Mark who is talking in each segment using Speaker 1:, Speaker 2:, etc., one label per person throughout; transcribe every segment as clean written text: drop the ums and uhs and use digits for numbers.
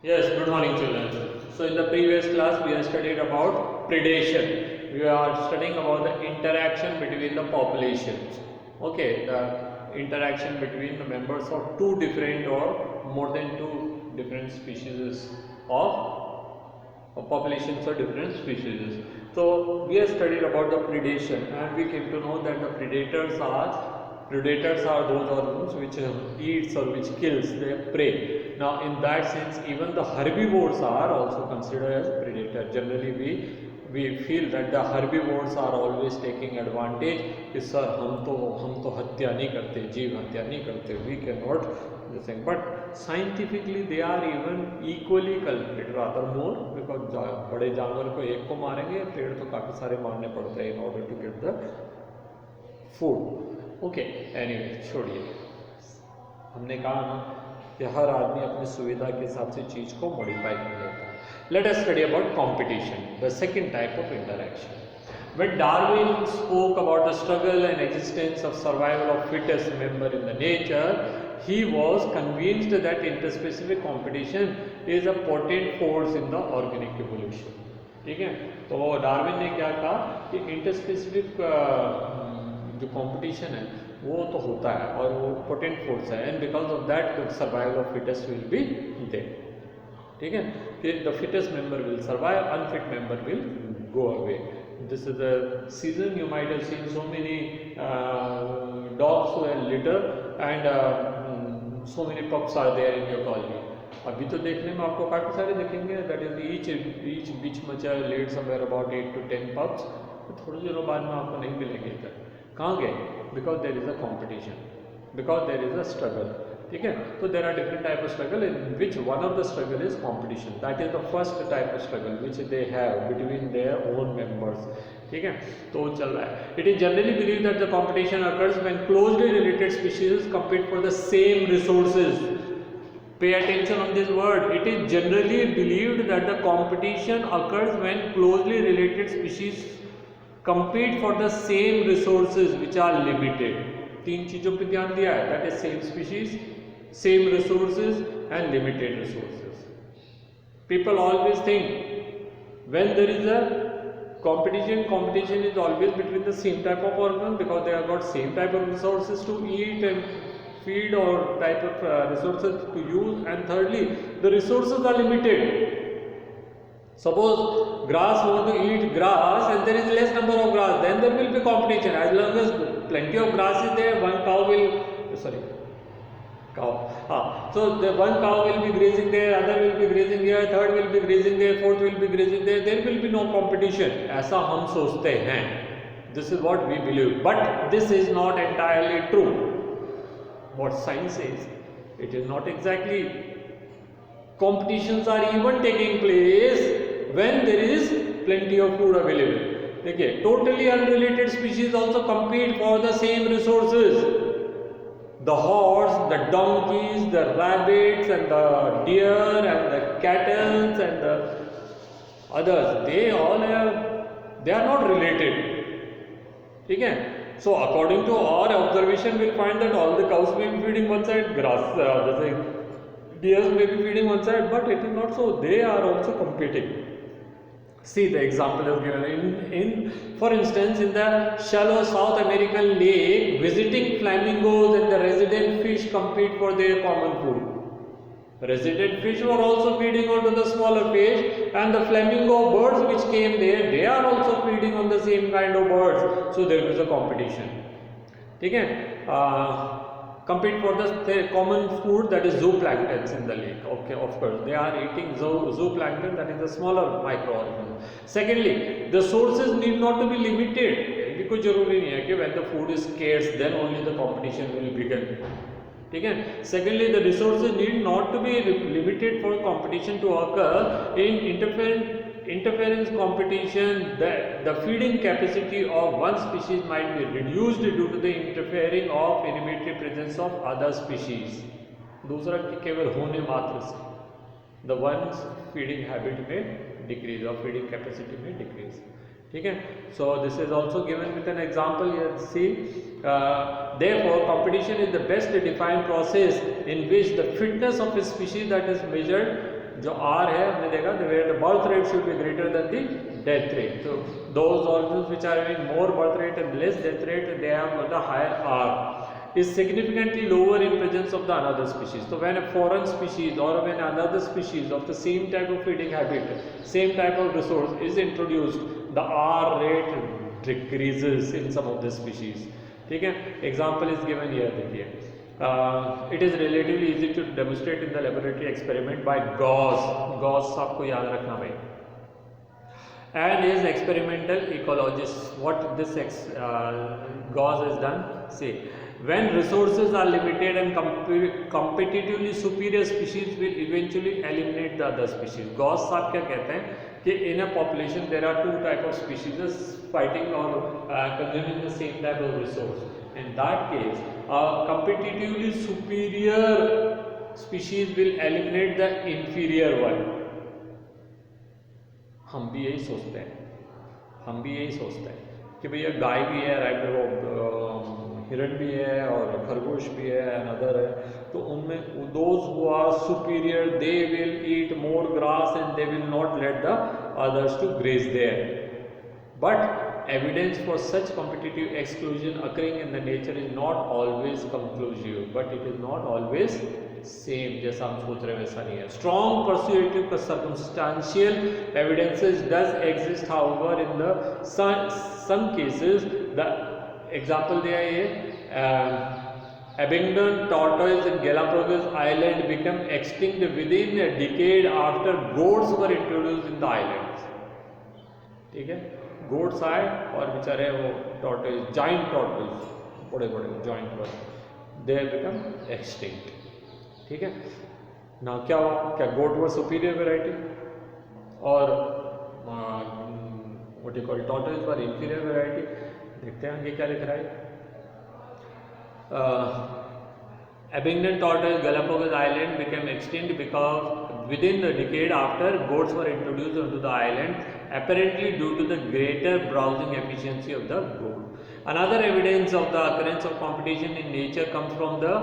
Speaker 1: Yes, good morning children. So in the previous class we have studied about predation. We are studying about the interaction between the populations. Okay, the interaction between the members of two different or more than two different species of populations of different species. So we have studied about the predation and we came to know that the predators are those organisms which eats or which kills their prey. Now in that sense even the herbivores are also considered as predator. Generally we feel that the herbivores are always taking advantage कि sir हम तो हत्या नहीं करते, जीव हत्या नहीं करते, we cannot this thing, but scientifically they are even equally culprit, rather more, because बड़े जानवर को एक को मारेंगे, पेड़ तो काफ़ी सारे मारने पड़ते हैं in order to get the food. Okay anyway छोड़िए, हमने कहा ना कि हर आदमी अपनी सुविधा के हिसाब से चीज़ को मॉडिफाई कर लेता है. Let us study about competition, the second type of interaction. When Darwin spoke about the struggle and existence of survival of fittest member in the nature, he was convinced that interspecific competition is a potent force in the organic evolution. ठीक है, तो Darwin ने क्या कहा कि interspecific जो competition है वो तो होता है और वो पोटेंट फोर्स है, and because of that the survival of fittest will be there. ठीक है, कि the fittest member will survive, unfit member will go away. This is the season you might have seen so many dogs who are litter and so many pups are there in your colony. अभी तो देखने में आपको काफ़ी सारे दिखेंगे, that is each बीच मचा lead somewhere about 8 to 10 pups. थोड़े दिनों बाद में आपको नहीं मिलेंगे इधर. कहाँ गए? Because there is a competition, because there is a struggle. ठीक है, तो there are different type of struggle in which one of the struggle is competition. That is the first type of struggle which they have between their own members. ठीक है, तो चल रहा है. It is generally believe that the competition occurs when closely related species compete for the same resources. Pay attention on this word. It is generally believed that the competition occurs when closely related species compete for the same resources which are limited. तीन चीजों पे ध्यान दिया है, that is same species, same resources and limited resources. People always think when there is a competition is always between the same type of organism because they have got same type of resources to eat and feed or type of resources to use, and thirdly the resources are limited. Suppose grass want to eat grass and there is less number of grass, then there will be competition. As long as plenty of grass is there, one cow will so the one cow will be grazing there, other will be grazing here, third will be grazing there, fourth will be grazing there. There will be no competition. ऐसा हम सोचते हैं. This is what we believe, but this is not entirely true. What science says, it is not exactly. Competitions are even taking place when there is plenty of food available. Okay, totally unrelated species also compete for the same resources. The horse, the donkeys, the rabbits and the deer and the cattle and the others, they are not related. ठीक है, so according to our observation we'll find that all the cows may be feeding one side, grass जैसे deers may be feeding one side, but it is not so. They are also competing. See, the example is given for instance, in the shallow South American lake, visiting flamingos and the resident fish compete for their common food. Resident fish were also feeding onto the smaller fish, and the flamingo birds which came there, they are also feeding on the same kind of birds. So there is a competition. ठीक है, compete for the common food, that is zooplanktons in the lake. Okay, of course they are eating zooplankton, that is the smaller microorganism. Secondly, the sources need not to be limited. ये कोई जरूरी नहीं है कि when the food is scarce then only the competition will begin. ठीक है. Secondly, the resources need not to be limited for competition to occur. In interference competition, the feeding capacity of one species might be reduced due to the interfering of inhibitory presence of other species. दूसरा कि केवल होने मात्र से the one's feeding habit may decrease or feeding capacity may decrease. ठीक है, so this is also given with an example here. See, therefore competition is the best defined process in which the fitness of a species that is measured जो R है हमने देखा where the birth rate should be greater than the death rate. So those organisms which are having more birth rate and less death rate, they have got the higher R. Is significantly lower in presence of the another species. So when a foreign species or when another species of the same type of feeding habit, same type of resource is introduced, the R rate decreases in some of the species. ठीक है, example is given here. देखिए, it is relatively easy to demonstrate in the laboratory experiment by Gauss. Gauss आपको याद रखना भाई. And his experimental ecologists, what this Gauss has done, say, when resources are limited and competitively superior species will eventually eliminate the other species. Gauss साहब क्या कहते हैं कि in a population there are two type of species fighting or consuming the same type of resource. In that case, competitively superior species will eliminate the inferior one. हम भी यही सोचते हैं कि भैया गाय भी है, हिरण भी है और खरगोश भी है, अनदर है, तो उनमें those who are superior they will eat more grass and they will not let the others to graze there. But evidence for such competitive exclusion occurring in the nature is not always conclusive, but it is not always same. जैसा हम सोच रहे हैं वैसा नहीं है. Strong persuasive circumstantial evidences does exist, however, in the some cases. The example दिया है, abandoned tortoise in Galapagos Island become extinct within a decade after goats were introduced in the islands. ठीक है, गोट्स आए और बेचारे वो tortoise, giant tortoise, बड़े बड़े giant were, they have become extinct. ठीक है ना, क्या हुआ, क्या गोट वर सुपीरियर वेराइटी और what you call tortoise were inferior variety. देखते हैं आगे क्या लिख रहा है. Abandoned tortoise Galapagos Island became extinct because within the decade after goats were introduced onto the island, apparently due to the greater browsing efficiency of the goat. Another evidence of the occurrence of competition in nature comes from the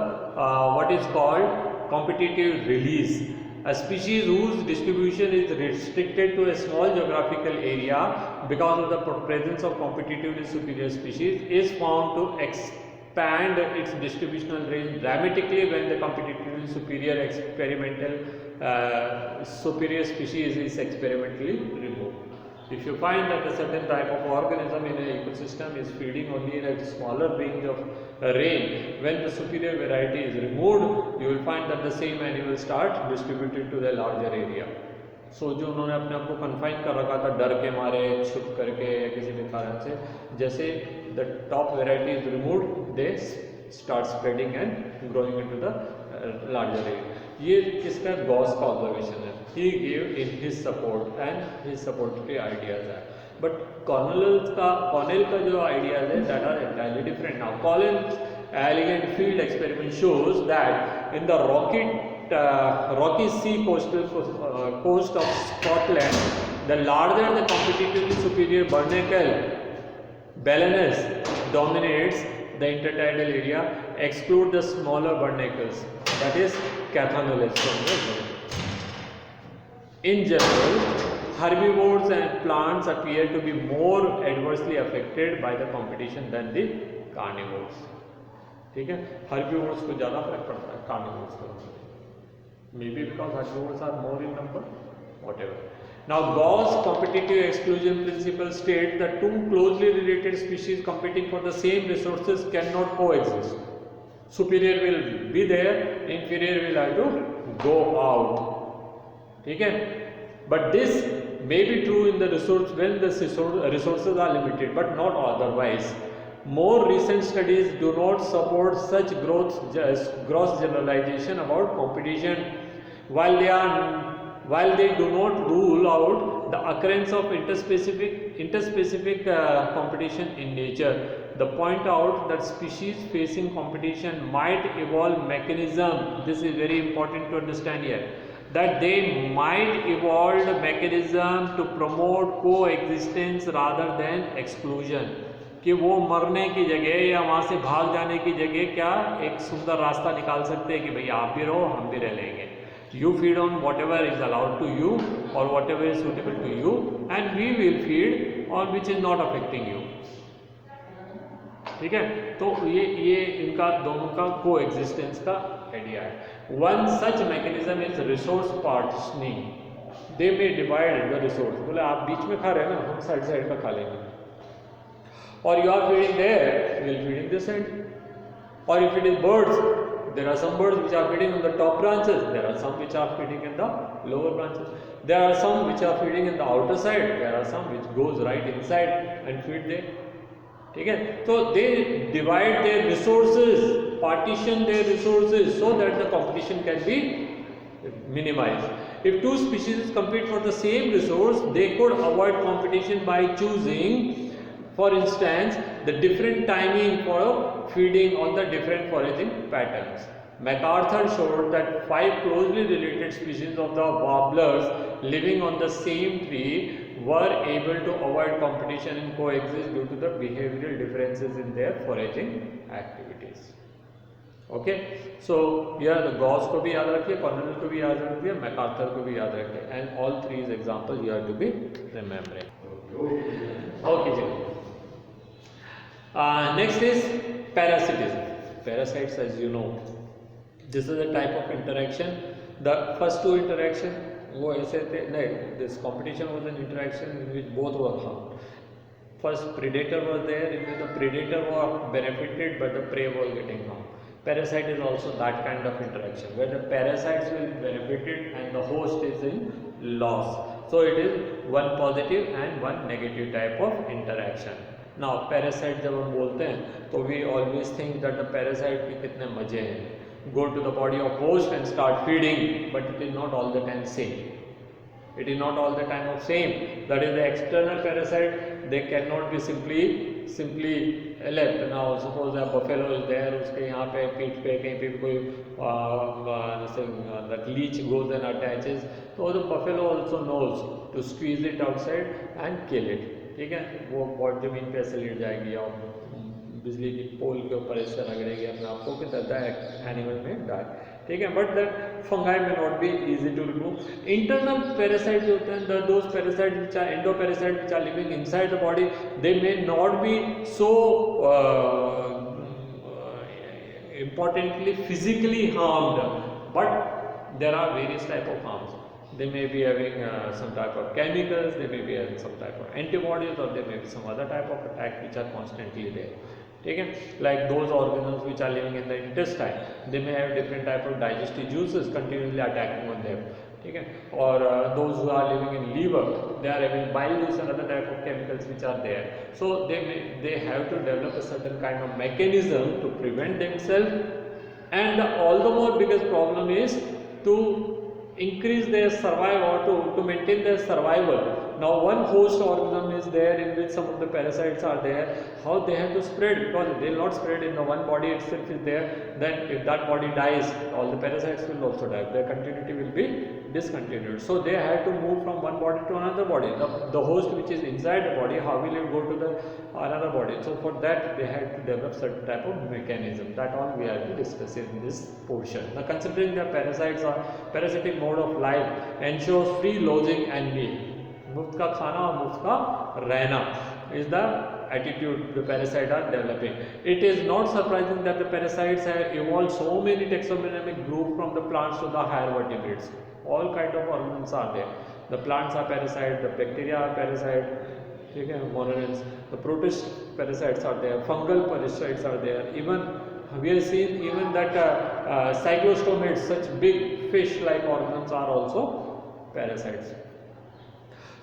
Speaker 1: what is called competitive release. A species whose distribution is restricted to a small geographical area because of the presence of competitively superior species is found to expand its distributional range dramatically when the competitively superior species is experimentally removed. If you find that a certain type of organism in an ecosystem is feeding only in a smaller range, when the superior variety is removed, you will find that the same animal will start distributed to the larger area. So जो उन्होंने अपने आप को confine कर रखा था डर के मारे, छुप करके या किसी भी कारण से, जैसे the top variety is removed, they start spreading and growing into the larger area. ये किसका, गॉस का ऑब्जर्वेशन है. He gave in his support and his supportory ideas है. But Cornell का जो ideas है that are entirely different. Now Cornell's elegant field experiment shows that in the rocky sea coast of Scotland, the larger the competitively superior barnacle Balanus dominates the intertidal area, exclude the smaller barnacles, that is Cathameles. In general, herbivores and plants appear to be more adversely affected by the competition than the carnivores. ठीक है, herbivores को ज़्यादा फर्क पड़ता है carnivores को. Maybe because herbivores are more in number, whatever. Now Gauss competitive exclusion principle states that two closely related species competing for the same resources cannot coexist. Superior will be there, inferior will have to go out. ठीक है, but this may be true in the resource when the resources are limited, but not otherwise. More recent studies do not support such gross generalization about competition. While they do not rule out the occurrence of interspecific competition in nature, they point out that species facing competition might evolve mechanism. This is very important to understand here. That they might evolve a mechanism to promote coexistence rather than exclusion. कि वो मरने की जगह या वहाँ से भाग जाने की जगह क्या एक सुंदर रास्ता निकाल सकते हैं कि भाई आप भी रहो हम भी रह लेंगे. You feed on whatever is allowed to you or whatever is suitable to you, and we will feed on which is not affecting you. ठीक है, तो ये इनका दोनों का को एग्जिस्टेंस का आइडिया है। One such mechanism is resource partitioning, they may divide the resource. बोले आप बीच में खा रहे हैं ना, हम साइड साइड का खा लेंगे, और you are feeding there, we will feeding this end. और if it is birds, there are some birds which are feeding on the top branches, there are some which are feeding in the lower branches, there are some which are feeding in the outer side, there are some which goes right inside and feed there, ठीक है। तो they divide their resources, partition their resources so that the competition can be minimized. If two species compete for the same resource, they could avoid competition by choosing, for instance, the different timing for feeding on the different foraging patterns. MacArthur showed that 5 closely related species of the warblers living on the same tree were able to avoid competition and coexist due to the behavioral differences in their foraging activities. Okay, so here the Gauss को भी याद रखिए, Cornell को भी याद रखिए, MacArthur को भी याद रखिए, and all three examples you have to be remembering. Okay, ji. Next is parasitism. Parasites, as you know, this is a type of interaction. The first two interaction, वो ऐसे थे नहीं, this competition was an interaction in which both were harmed. First predator was there, in which the predator was benefited but the prey was getting harmed. Parasite is also that kind of interaction where the parasites will be benefited and the host is in loss. So it is one positive and one negative type of interaction. Now parasite जब हम बोलते हैं तो we always think that the parasite के कितने मजे हैं, go to the body of host and start feeding, but it is not all the time same. It is not all the time of same. That is the external parasite. They cannot be simply left. Now suppose a buffalo is there, उसके यहाँ पे पीठ पे कहीं पे कोई जैसे that leech goes and attaches, so the buffalo also knows to squeeze it outside and kill it. ठीक है, वो बहुत जमीन पे ऐसे लेट जाएगी और बिजली की पोल के ऊपर ऐसे रगड़ेगी अपने आप को कि दैट एनिमल में डाई, ठीक है। But that fungi may not be easy to remove. Internal parasite जो होते हैं, those parasite which are endoparasite which are living inside the body, they may not be so importantly physically harmed, but there are various type of harms. They may be having some type of chemicals, they may be having some type of antibodies, or there may be some other type of attack which are constantly there. ठीक है, like those organisms which are living in the intestine, they may have different type of digestive juices continuously attacking on them. ठीक है, और those who are living in liver, they are having bile juice and other type of chemicals which are there. So they have to develop a certain kind of mechanism to prevent themselves, and all the more biggest problem is to increase their survival, or to maintain their survival. Now one host organism is there in which some of the parasites are there. How they have to spread? Because they will not spread in the one body itself is there. Then if that body dies, all the parasites will also die. Their continuity will be discontinued. So they have to move from one body to another body. The host which is inside the body, how will it go to the another body? So for that they have to develop certain type of mechanism. That all we have to discuss in this portion. Now considering the parasites are parasitic mode of life ensures free lodging and meal. मुफ्त का खाना और मुफ्त का रहना is the attitude the parasites are developing. It is not surprising that the parasites have evolved so many taxonomic groups from the plants to the higher vertebrates. All kind of organisms are there. The plants are parasites, the bacteria are parasites, ठीक है, monorems. The protist parasites are there, fungal parasites are there. Even we have seen even that cyclostomates, such big fish-like organisms, are also parasites.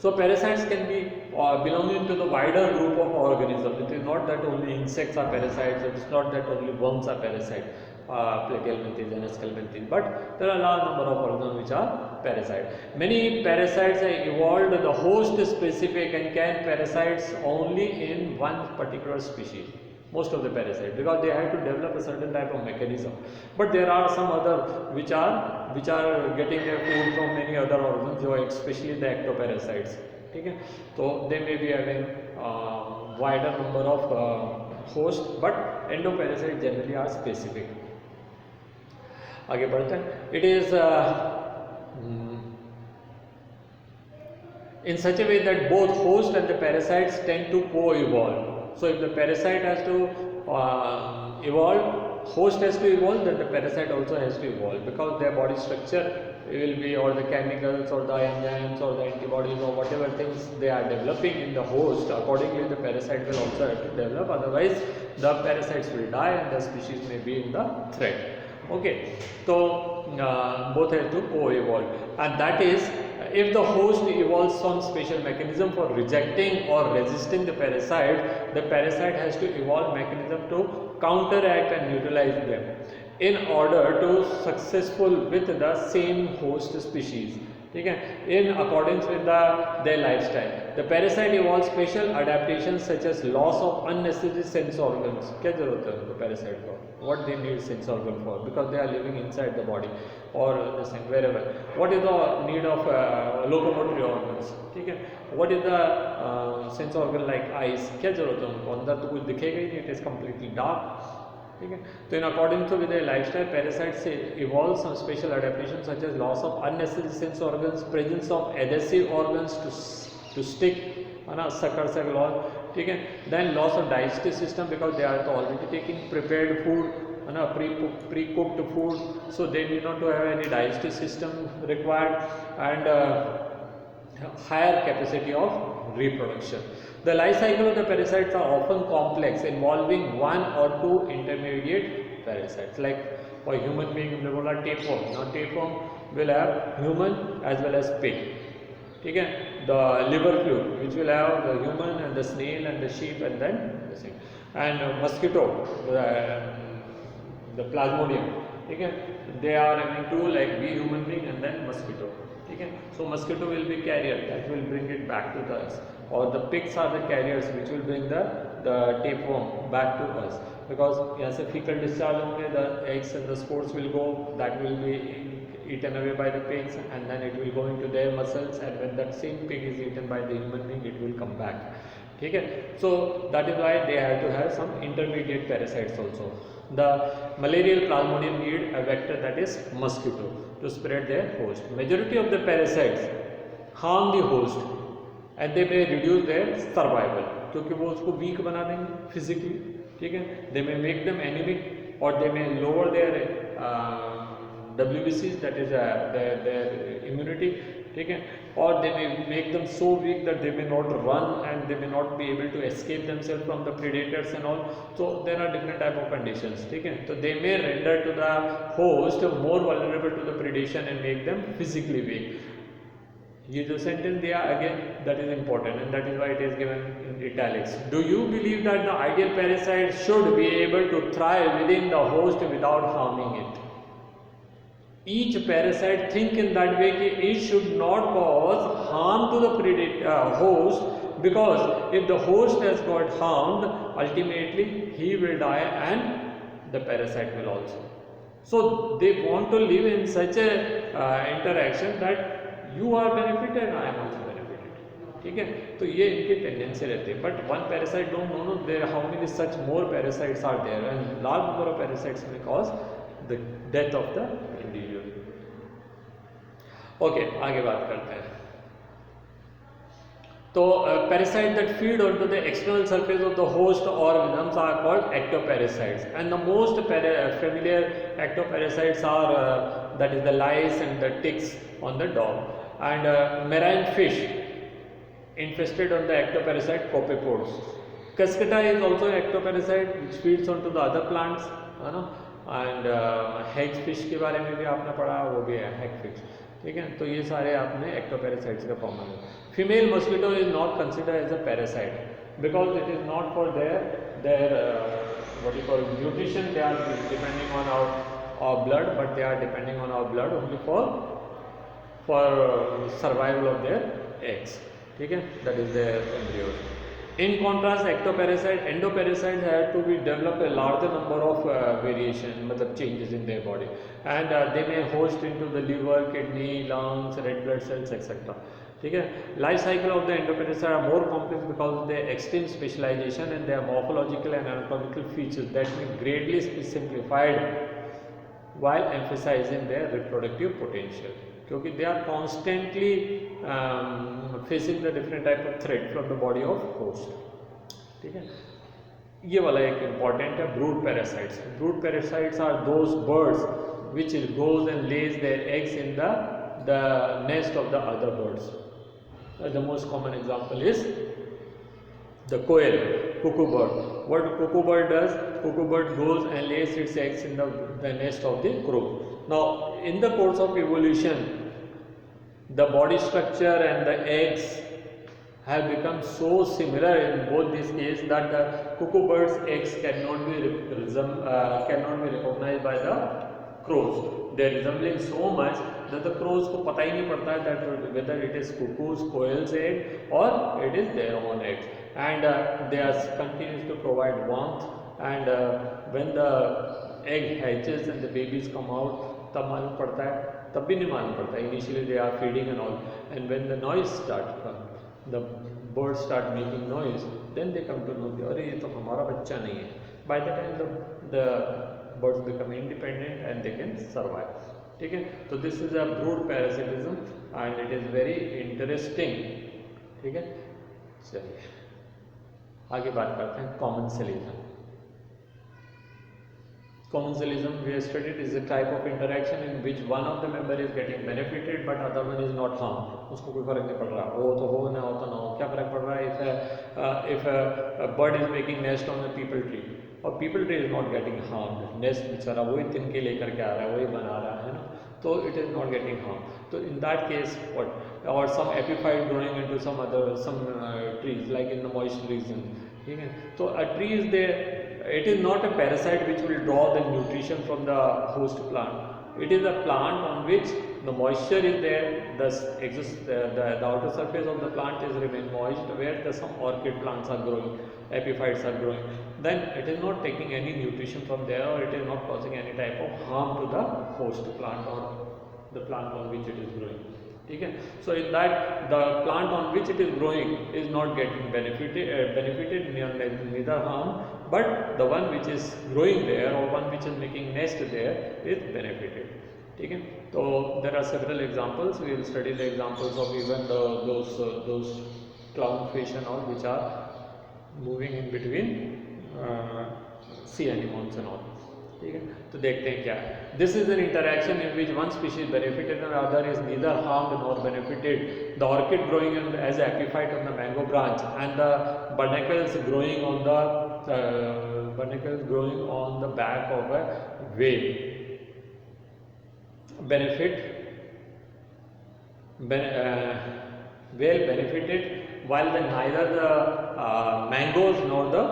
Speaker 1: So parasites can be belonging to the wider group of organisms. It is not that only insects are parasites. It is not that only worms are parasites, Plagiaulanthes and Esculenthes, but there are a large number of organisms which are parasites. Many parasites are evolved the host specific and can parasites only in one particular species. Most of the parasites, because they have to develop a certain type of mechanism. But there are some other which are getting their food from many other organisms, especially the ectoparasites. ठीक है, तो they may be having wider number of hosts, but endoparasites generally are specific. आगे बढ़ते हैं. It is in such a way that both host and the parasites tend to co-evolve. So if the parasite has to evolve, host has to evolve, then the parasite also has to evolve, because their body structure will be, or the chemicals or the enzymes or the antibodies or whatever things they are developing in the host, accordingly the parasite will also have to develop, otherwise the parasites will die and the species may be in the threat. Okay, so both have to co-evolve, and that is if the host evolves some special mechanism for rejecting or resisting the parasite has to evolve mechanism to counteract and neutralize them in order to successful with the same host species. Okay, in accordance with their lifestyle, the parasite evolves special adaptations such as loss of unnecessary sense organs. क्या जरूरत है उनको parasite को? What they need sense organ for? Because they are living inside the body or the same wherever. What is the need of locomotory organs? ठीक है? What is the sense organ like eyes? क्या जरूरत है उनको? अंदर तो कुछ दिखेगा ही नहीं. It is completely dark. ठीक है, तो in according to with lifestyle parasite से evolve some special adaptation such as loss of unnecessary sense organs, presence of adhesive organs to stick, है ना, सकर से लॉस. ठीक है, then loss of digestive system because they are तो already taking prepared food, है ना, pre cooked food, so they need not to have any digestive system required and higher capacity of reproduction. The life cycle of the parasites are often complex, involving one or two intermediate parasites. Like for human being, we will have tapeworm. Now tapeworm will have human as well as pig. Okay? The liver fluid, which will have the human and the snail and the sheep and then the same. And mosquito, the plasmodium. Okay? They are having two, like we human being and then mosquito. Okay? So mosquito will be carrier that will bring it back to us, or the pigs are the carriers which will bring the tapeworm back to us, because यहाँ से fecal discharge होंगे, the eggs and the spores will go, that will be eaten away by the pigs and then it will go into their muscles, and when that same pig is eaten by the human being it will come back. ठीक है, so that is why they have to have some intermediate parasites also. The malarial plasmodium need a vector, that is mosquito, to spread their host. Majority of the parasites harm the host and they may reduce their survival, क्योंकि वो उसको weak बना देंगे physically. ठीक है, they may make them anemic or they may lower their WBCs, that is their immunity. ठीक है, or they may make them so weak that they may not run and they may not be able to escape themselves from the predators and all. So there are different type of conditions. ठीक है, so they may render to the host more vulnerable to the predation and make them physically weak. ये जो sentence दिया again, that is important and that is why it is given in italics. Do you believe that the ideal parasite should be able to thrive within the host without harming it? Each parasite think in that way कि it should not cause harm to the predator host, because if the host has got harmed, ultimately he will die and the parasite will also. So they want to live in such a interaction that you are benefited and I am also benefited. ठीक है, तो ये इनकी tendency रहती है. But one parasite don't know there how many such more parasites are there and large number of parasites may cause the death of the individual. Okay, आगे बात करते हैं. तो parasites that feed onto the external surface of the host organisms are called ectoparasites, and the most familiar ectoparasites are that is the lice and the ticks on the dog, and marine fish infested on the ectoparasite copepods. Cuscata is also an ectoparasite which feeds onto the other plants, है ना, and hagfish के बारे में भी आपने पढ़ा, वो भी है hagfish. ठीक है, तो ये सारे आपने ectoparasites का फॉर्म है. Female mosquito is not considered as a parasite because it is not for their what you call nutrition. They are depending on our blood, but they are depending on our blood only for survival of their eggs. ठीक है, that is their embryos. In contrast, endoparasites have to be develop a larger number of variation, मतलब changes in their body, and they may host into the liver, kidney, lungs, red blood cells, etc. ठीक है, life cycle of the endoparasites are more complex because of their extreme specialization and their morphological and anatomical features that may greatly be simplified while emphasizing their reproductive potential. क्योंकि they are constantly facing the different type of threat from the body of host. ठीक है, ये वाला एक important है. Brood parasites. Brood parasites are those birds which goes and lays their eggs in the nest of the other birds. The most common example is the quail, cuckoo bird. What cuckoo bird does? Cuckoo bird goes and lays its eggs in the nest of the crow. Now, in the course of evolution, the body structure and the eggs have become so similar in both these cases that the cuckoo bird's eggs cannot be recognized by the crows. They are resembling so much that the crows को पता ही नहीं पड़ता है that whether it is cuckoo's, quail's egg or it is their own eggs. And they are continues to provide warmth. And when the egg hatches and the babies come out, तब मालूम पड़ता है, तब भी नहीं मालूम पड़ता. Initially they are feeding and all, and when the noise start, the birds start making noise, then they come to know that अरे ये तो हमारा बच्चा नहीं है. By the time the birds become independent and they can survive. ठीक है, तो this is a brood parasitism and it is very interesting. ठीक है, चलिए आगे बात करते हैं. commensalism. Commensalism we have studied is a type of interaction in which one of the member is getting benefited but other one is not harmed. उसको कोई फर्क नहीं पड़ रहा, हो तो हो ना हो तो ना हो, क्या फर्क पड़ रहा है. If a bird is making nest on a people tree और people tree is not getting harmed, nest बेचारा वही तिनके लेकर के आ रहा है, वही बना रहा है ना, तो it is not getting harmed. So in that case what, or some epiphyte growing into some trees like in the moist region. ठीक है, तो a tree is there. It is not a parasite which will draw the nutrition from the host plant. It is a plant on which the moisture is there, thus exists the outer surface of the plant is remain moist, where some orchid plants are growing, epiphytes are growing. Then it is not taking any nutrition from there, or it is not causing any type of harm to the host plant or the plant on which it is growing. ठीक है, so in that the plant on which it is growing is not getting benefited neither harm, but the one which is growing there or one which is making nest there is benefited. ठीक है, तो there are several examples. We will study the examples of even those clownfish and all which are moving in between sea anemones and all. ठीक है, तो देखते हैं क्या है. This is an interaction in which one species benefited and other is neither harmed nor benefited. The orchid growing as epiphyte on the mango branch and the barnacles growing on the back of a whale whale benefited, while neither the mangoes nor the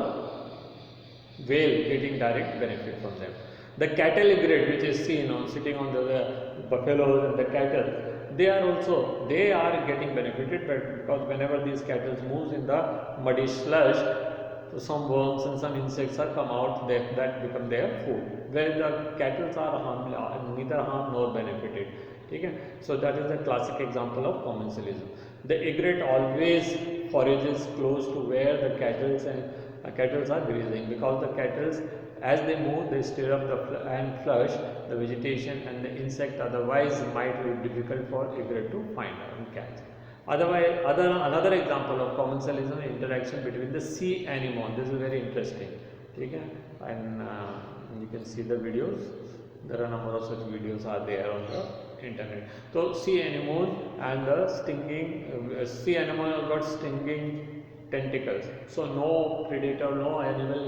Speaker 1: whale getting direct benefit from them. The cattle egret which is seen on sitting on the buffaloes and the cattle, they are getting benefited, but because whenever these cattle moves in the muddy slush, so some worms and some insects are come out, that become their food, where the cattle are neither harmed nor benefited. ठीक है, so that is the classic example of commensalism. The egret always forages close to where the cattle are grazing, because the cattle as they move they stir up and flush the vegetation and the insect, otherwise might be difficult for egret to find and catch. Another example of commensalism is interaction between the sea anemone. This is very interesting. ठीक है, and you can see the videos. There are a number of such videos are there on the internet. So sea anemone and the sea anemone have got stinging tentacles, so no predator, no animal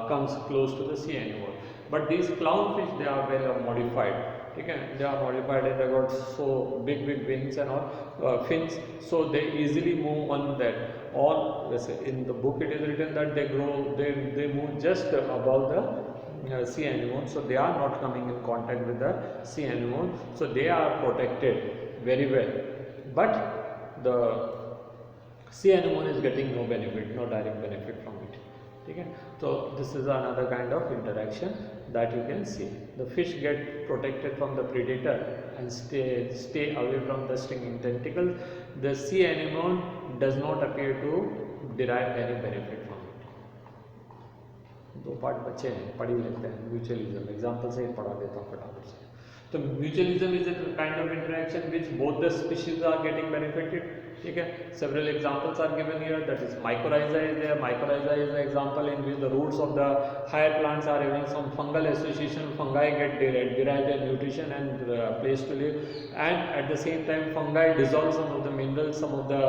Speaker 1: comes close to the sea anemone. But these clownfish, they are well modified. ठीक है, they are modified and they got so big wings and all fins, so they easily move on that. Or in the book it is written that they move just above the sea anemone, so they are not coming in contact with the sea anemone, so they are protected very well. But the sea anemone is getting no direct benefit from it. ठीक है, so this is another kind of interaction that you can see. The fish get protected from the predator and stay away from the stinging tentacles. The sea anemone does not appear to derive any benefit from it. दो part बचे हैं, पढ़ ही लेते हैं. Mutualism example से ही पढ़ा देता हूँ फटाफट से. तो mutualism is a kind of interaction which both the species are getting benefited. ठीक है, several examples are given here. That is mycorrhiza is there. Mycorrhiza is the example in which the roots of the higher plants are having some fungal association. Fungi get derive their nutrition and place to live, and at the same time fungi dissolve some of the minerals, some of the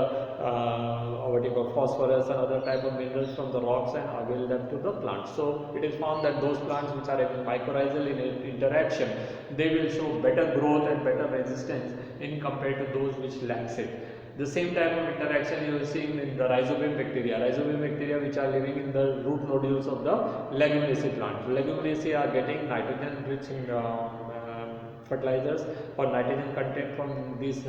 Speaker 1: what you call phosphorus and other type of minerals from the rocks and avail them to the plants. So it is found that those plants which are having mycorrhizal interaction, they will show better growth and better resistance in compared to those which lacks it. The same type of interaction you are seeing in the rhizobium bacteria which are living in the root nodules of the leguminaceae plant. Leguminaceae are getting nitrogen rich in fertilizers or nitrogen content from these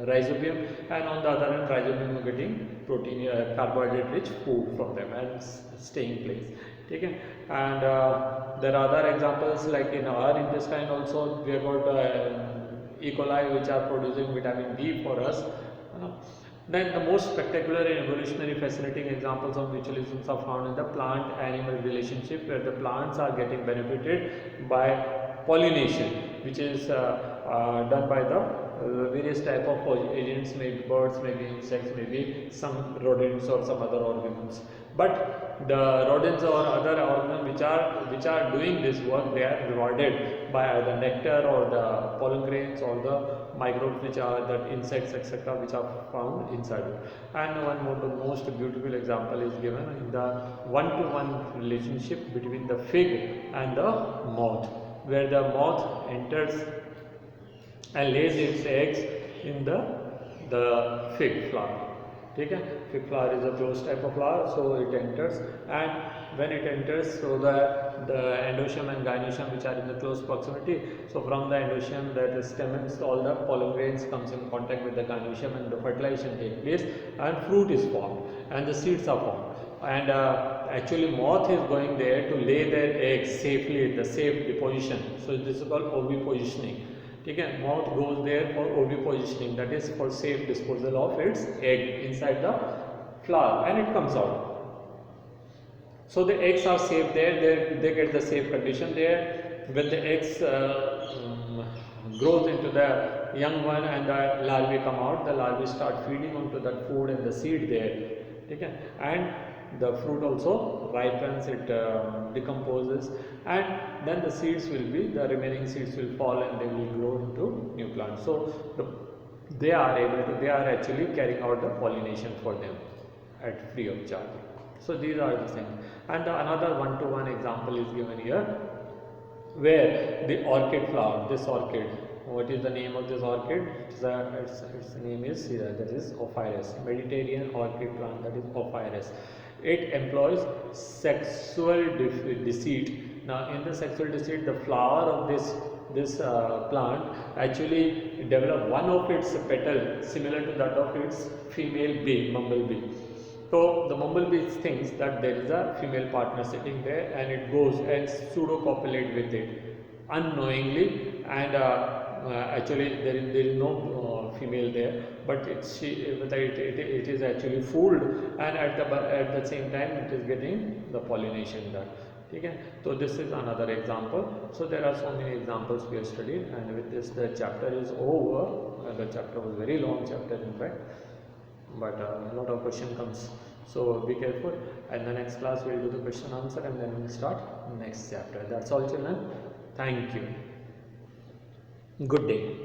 Speaker 1: rhizobium, and on the other hand rhizobium are getting protein carbohydrate rich food from them and staying place. Okay? And there are other examples like in our intestine also we have got E. coli which are producing vitamin D for us. Then the most spectacular and evolutionary fascinating examples of mutualisms are found in the plant-animal relationship, where the plants are getting benefited by pollination, which is done by the various type of agents, maybe birds, maybe insects, maybe some rodents or some other organisms. But the rodents or other organisms which are doing this work, they are rewarded by either nectar or the pollen grains or the microbes which are the insects etc. which are found inside it. And one more, the most beautiful example is given in the one-to-one relationship between the fig and the moth, where the moth enters and lays its eggs in the fig flower. Okay? Fig flower is a closed type of flower, so it enters, and when it enters, so the endoecium and gynoecium which are in the close proximity, so from the endoecium, that is stamens, all the pollen grains comes in contact with the gynoecium and the fertilization takes place and fruit is formed and the seeds are formed. And actually moth is going there to lay their eggs safely in the safe deposition, so this is called ovipositioning. ठीक है, moth goes there for ovipositioning, that is for safe disposal of its egg inside the flower, and it comes out. So the eggs are safe there, they get the safe condition there. When the eggs grows into the young one and the larvae come out, the larvae start feeding onto that food and the seed there. Okay? And the fruit also ripens, it decomposes, and then the seeds will be, the remaining seeds will fall and they will grow into new plants. So they are able to, they are actually carrying out the pollination for them at free of charge. So these are the things. And another one-to-one example is given here, where the orchid flower, this orchid, what is the name of this orchid? Its name is that is Ophrys, Mediterranean orchid plant, that is Ophrys. It employs sexual deceit. Now in the sexual deceit, the flower of this plant actually develop one of its petal similar to that of its female bee, bumblebee. So the bumblebee thinks that there is a female partner sitting there, and it goes and pseudo copulate with it unknowingly, and actually there is no female there, but it is actually fooled, and at the same time it is getting the pollination done. Okay? So this is another example. So there are so many examples we have studied, and with this the chapter is over. The chapter was very long chapter in fact, but a lot of question comes, so be careful. And the next class we will do the question answer, and then we will start next chapter. That's all children. Thank you. Good day.